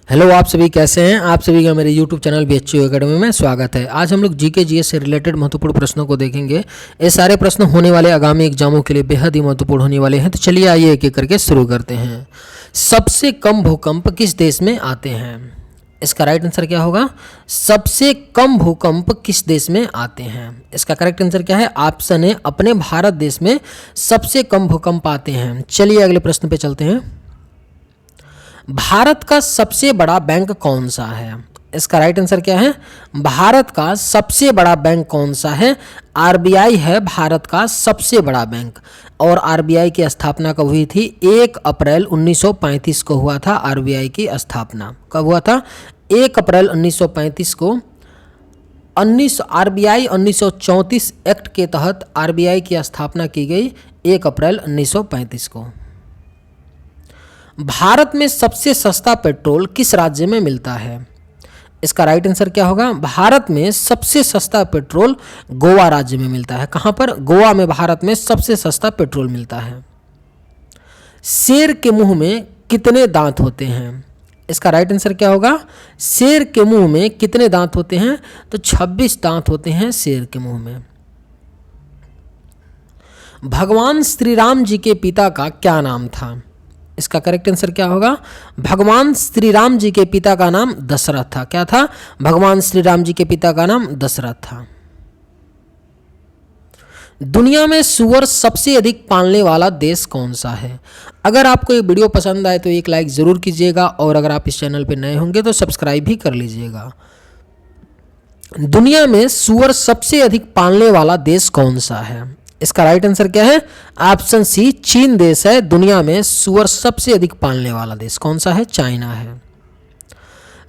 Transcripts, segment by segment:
Hello, आप सभी कैसे हैं। आप सभी का मेरे यूट्यूब चैनल BHU एकेडमी में स्वागत है। आज हम लोग जीके जीएस से रिलेटेड महत्वपूर्ण प्रश्नों को देखेंगे। ये सारे प्रश्न होने वाले आगामी एग्जामों के लिए बेहद ही महत्वपूर्ण होने वाले हैं। तो चलिए आइए एक एक करके शुरू करते हैं। सबसे कम भूकंप किस देश में आते हैं? इसका राइट आंसर क्या होगा? सबसे कम भूकंप किस देश में आते हैं? इसका करेक्ट आंसर क्या है? ऑप्शन है, अपने भारत देश में सबसे कम भूकंप आते हैं। चलिए अगले प्रश्न पे चलते हैं। भारत का सबसे बड़ा बैंक कौन सा है? इसका राइट आंसर क्या है? भारत का सबसे बड़ा बैंक कौन सा है? आरबीआई है भारत का सबसे बड़ा बैंक। और आरबीआई की स्थापना कब हुई थी? 1 अप्रैल 1935 को हुआ था। आरबीआई की स्थापना कब हुआ था? 1 अप्रैल 1935 को। आरबीआई 1934 एक्ट के तहत आरबीआई की स्थापना की गई 1 अप्रैल 1935 को। भारत में सबसे सस्ता पेट्रोल किस राज्य में मिलता है? इसका राइट आंसर क्या होगा? भारत में सबसे सस्ता पेट्रोल गोवा राज्य में मिलता है। कहां पर? गोवा में भारत में सबसे सस्ता पेट्रोल मिलता है। शेर के मुंह में कितने दांत होते हैं? इसका राइट आंसर क्या होगा? शेर के मुंह में कितने दांत होते हैं? तो 26 दांत होते हैं शेर के मुंह में। भगवान श्री राम जी के पिता का क्या नाम था? इसका करेक्ट आंसर क्या होगा? भगवान श्री राम जी के पिता का नाम दशरथ था। क्या था? भगवान श्री राम जी के पिता का नाम दशरथ था। दुनिया में सूअर सबसे अधिक पालने वाला देश कौन सा है? अगर आपको ये वीडियो पसंद आए तो एक लाइक जरूर कीजिएगा, और अगर आप इस चैनल पर नए होंगे तो सब्सक्राइब भी कर लीजिएगा। दुनिया में सूअर सबसे अधिक पालने वाला देश कौन सा है? इसका राइट आंसर क्या है? ऑप्शन सी, चीन देश है दुनिया में सूअर सबसे अधिक पालने वाला देश। कौन सा है? चाइना है।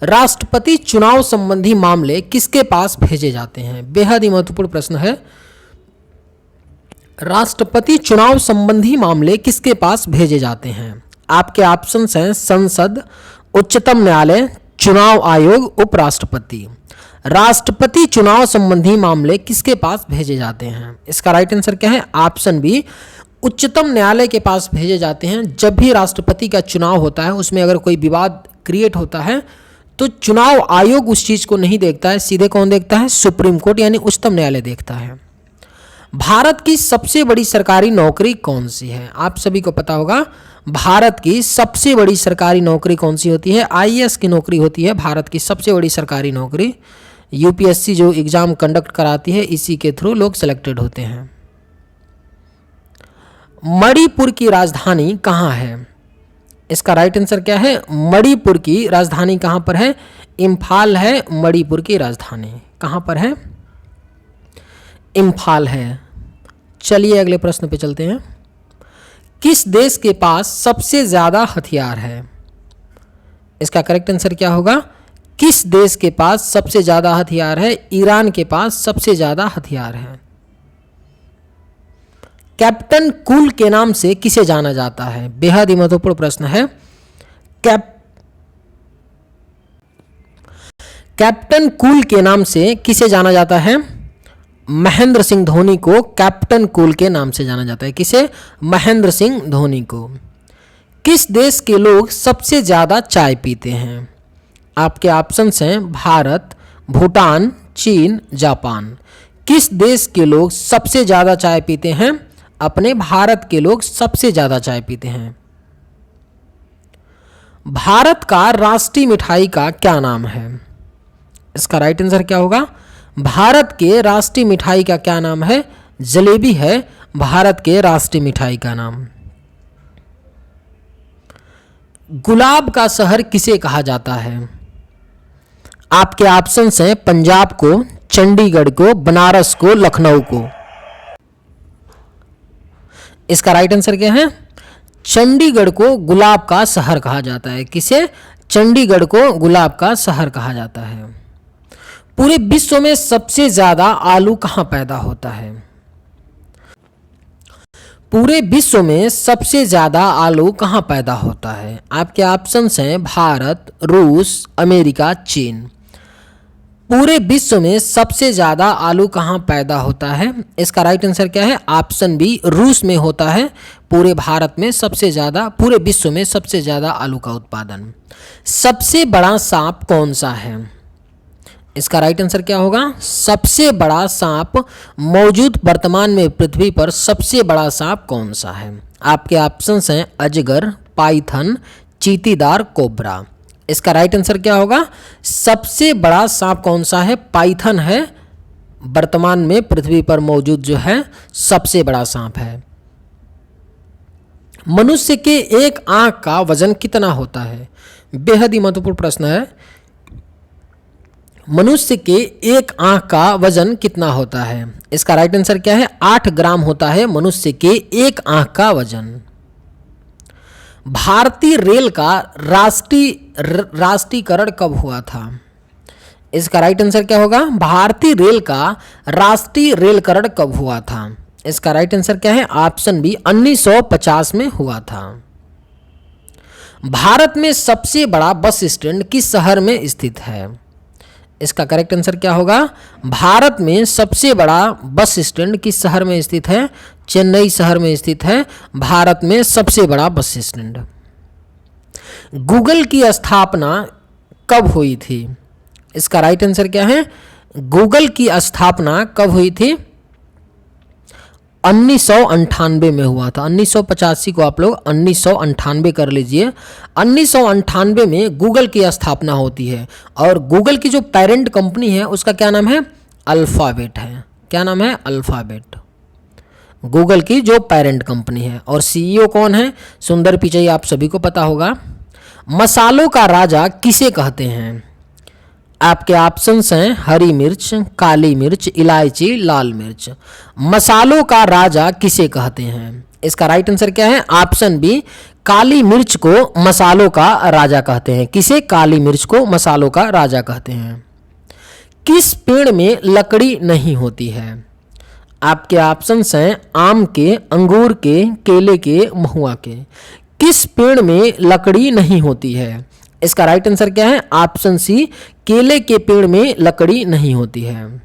राष्ट्रपति चुनाव संबंधी मामले किसके पास भेजे जाते हैं? बेहद ही महत्वपूर्ण प्रश्न है। राष्ट्रपति चुनाव संबंधी मामले किसके पास भेजे जाते हैं? आपके ऑप्शंस हैं संसद, उच्चतम न्यायालय, चुनाव आयोग, उपराष्ट्रपति। राष्ट्रपति चुनाव संबंधी मामले किसके पास भेजे जाते हैं? इसका राइट आंसर क्या है? ऑप्शन बी, उच्चतम न्यायालय के पास भेजे जाते हैं। जब भी राष्ट्रपति का चुनाव होता है, उसमें अगर कोई विवाद क्रिएट होता है तो चुनाव आयोग उस चीज को नहीं देखता है, सीधे कौन देखता है? सुप्रीम कोर्ट यानी उच्चतम न्यायालय देखता है। भारत की सबसे बड़ी सरकारी नौकरी कौन सी है? आप सभी को पता होगा भारत की सबसे बड़ी सरकारी नौकरी कौन सी होती है? आईएएस की नौकरी होती है भारत की सबसे बड़ी सरकारी नौकरी। यूपीएससी जो एग्जाम कंडक्ट कराती है, इसी के थ्रू लोग सिलेक्टेड होते हैं। मणिपुर की राजधानी कहाँ है? इसका राइट आंसर क्या है? मणिपुर की राजधानी कहाँ पर है? इम्फाल है मणिपुर की राजधानी। कहाँ पर है? इम्फाल है। चलिए अगले प्रश्न पे चलते हैं। किस देश के पास सबसे ज्यादा हथियार है? इसका करेक्ट आंसर क्या होगा? किस देश के पास सबसे ज्यादा हथियार है? ईरान के पास सबसे ज्यादा हथियार है। कैप्टन कूल के नाम से किसे जाना जाता है? बेहद ही महत्वपूर्ण प्रश्न है। कैप्टन कूल के नाम से किसे जाना जाता है? महेंद्र सिंह धोनी को कैप्टन कूल के नाम से जाना जाता है। किसे? महेंद्र सिंह धोनी को। किस देश के लोग सबसे ज्यादा चाय पीते हैं? आपके ऑप्शंस हैं भारत, भूटान, चीन, जापान। किस देश के लोग सबसे ज्यादा चाय पीते हैं? अपने भारत के लोग सबसे ज्यादा चाय पीते हैं। भारत का राष्ट्रीय मिठाई का क्या नाम है? इसका राइट आंसर क्या होगा? भारत के राष्ट्रीय मिठाई का क्या नाम है? जलेबी है भारत के राष्ट्रीय मिठाई का नाम। गुलाब का शहर किसे कहा जाता है? आपके ऑप्शंस हैं पंजाब को, चंडीगढ़ को, बनारस को, लखनऊ को। इसका राइट आंसर क्या है? चंडीगढ़ को गुलाब का शहर कहा जाता है। किसे? चंडीगढ़ को गुलाब का शहर कहा जाता है। पूरे विश्व में सबसे ज्यादा आलू कहां पैदा होता है? पूरे विश्व में सबसे ज्यादा आलू कहां पैदा होता है? आपके ऑप्शंस हैं भारत, रूस, अमेरिका, चीन। पूरे विश्व में सबसे ज्यादा आलू कहाँ पैदा होता है? इसका राइट आंसर क्या है? ऑप्शन बी, रूस में होता है। पूरे भारत में सबसे ज्यादा, पूरे विश्व में सबसे ज्यादा आलू का उत्पादन। सबसे बड़ा सांप कौन सा है? इसका राइट आंसर क्या होगा? सबसे बड़ा सांप मौजूद वर्तमान में पृथ्वी पर सबसे बड़ा सांप कौन सा है? आपके ऑप्शंस हैं अजगर, पाइथन, चीतीदार, कोबरा। इसका राइट आंसर क्या होगा? सबसे बड़ा सांप कौन सा है? पाइथन है, वर्तमान में पृथ्वी पर मौजूद जो है सबसे बड़ा सांप है। मनुष्य के एक आंख का वजन कितना होता है? बेहद ही महत्वपूर्ण प्रश्न है। मनुष्य के एक आंख का वजन कितना होता है? इसका राइट आंसर क्या है? 8 ग्राम होता है मनुष्य के एक आंख का वजन। भारतीय रेल का राष्ट्रीयकरण कब हुआ था? इसका राइट आंसर क्या होगा? भारतीय रेल का राष्ट्रीय रेलकरण कब हुआ था? इसका राइट आंसर क्या है? ऑप्शन बी, 1950 में हुआ था। भारत में सबसे बड़ा बस स्टैंड किस शहर में स्थित है? इसका करेक्ट आंसर क्या होगा? भारत में सबसे बड़ा बस स्टैंड किस शहर में स्थित है? चेन्नई शहर में स्थित है भारत में सबसे बड़ा बस स्टैंड। गूगल की स्थापना कब हुई थी? इसका राइट आंसर क्या है? गूगल की स्थापना कब हुई थी? 1998 में हुआ था। 1985 को आप लोग 1998 कर लीजिए। 1998 में गूगल की स्थापना होती है और गूगल की जो पेरेंट कंपनी है उसका क्या नाम है? अल्फाबेट है। क्या नाम है? अल्फाबेट। गूगल की जो पेरेंट कंपनी है। और सीईओ कौन है? सुंदर पिचई, आप सभी को पता होगा। मसालों का राजा किसे कहते हैं? आपके ऑप्शंस हैं हरी मिर्च, काली मिर्च, इलायची, लाल मिर्च। मसालों का राजा किसे कहते हैं? इसका राइट आंसर क्या है? ऑप्शन बी, काली मिर्च को मसालों का राजा कहते हैं। किसे? काली मिर्च को मसालों का राजा कहते हैं। किस पेड़ में लकड़ी नहीं होती है? आपके ऑप्शंस हैं आम के, अंगूर के, केले के, महुआ के। किस पेड़ में लकड़ी नहीं होती है? इसका राइट आंसर क्या है? ऑप्शन सी, केले के पेड़ में लकड़ी नहीं होती है।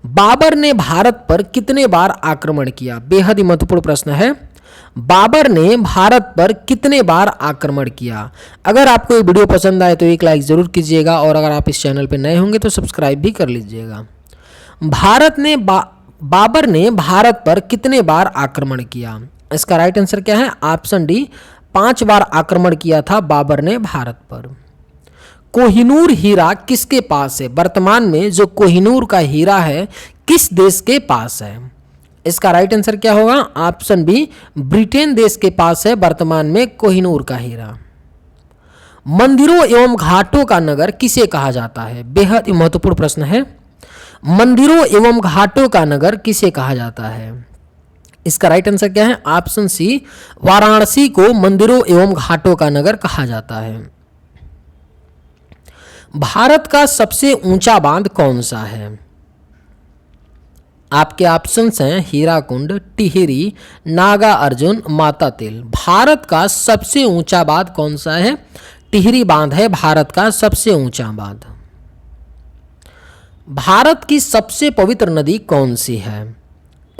बाबर ने भारत पर कितने बार आक्रमण किया? बेहद ही महत्वपूर्ण प्रश्न है। बाबर ने भारत पर कितने बार आक्रमण किया? अगर आपको ये वीडियो पसंद आए तो एक लाइक जरूर कीजिएगा और अगर आप इस चैनल पर नए होंगे तो सब्सक्राइब भी कर लीजिएगा। बाबर ने भारत पर कितने बार आक्रमण किया? इसका राइट आंसर क्या है? ऑप्शन डी, 5 बार आक्रमण किया था बाबर ने भारत पर। कोहिनूर हीरा किसके पास है? वर्तमान में जो कोहिनूर का हीरा है किस देश के पास है? इसका राइट आंसर क्या होगा? ऑप्शन बी, ब्रिटेन देश के पास है वर्तमान में कोहिनूर का हीरा। मंदिरों एवं घाटों का नगर किसे कहा जाता है? बेहद ही महत्वपूर्ण प्रश्न है। मंदिरों एवं घाटों का नगर किसे कहा जाता है? इसका राइट आंसर क्या है? ऑप्शन सी, वाराणसी को मंदिरों एवं घाटों का नगर कहा जाता है। भारत का सबसे ऊंचा बांध कौन सा है? आपके ऑप्शंस हैं हीराकुंड, टिहरी, नागा अर्जुन, माता तिल। भारत का सबसे ऊंचा बांध कौन सा है? टिहरी बांध है भारत का सबसे ऊंचा बांध। भारत की सबसे पवित्र नदी कौन सी है?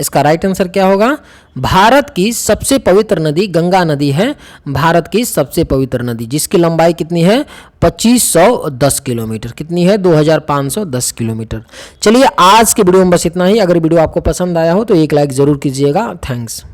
इसका राइट आंसर क्या होगा? भारत की सबसे पवित्र नदी गंगा नदी है। भारत की सबसे पवित्र नदी जिसकी लंबाई कितनी है? 2510 किलोमीटर। कितनी है? 2510 किलोमीटर। चलिए आज के वीडियो में बस इतना ही। अगर वीडियो आपको पसंद आया हो तो एक लाइक जरूर कीजिएगा। थैंक्स।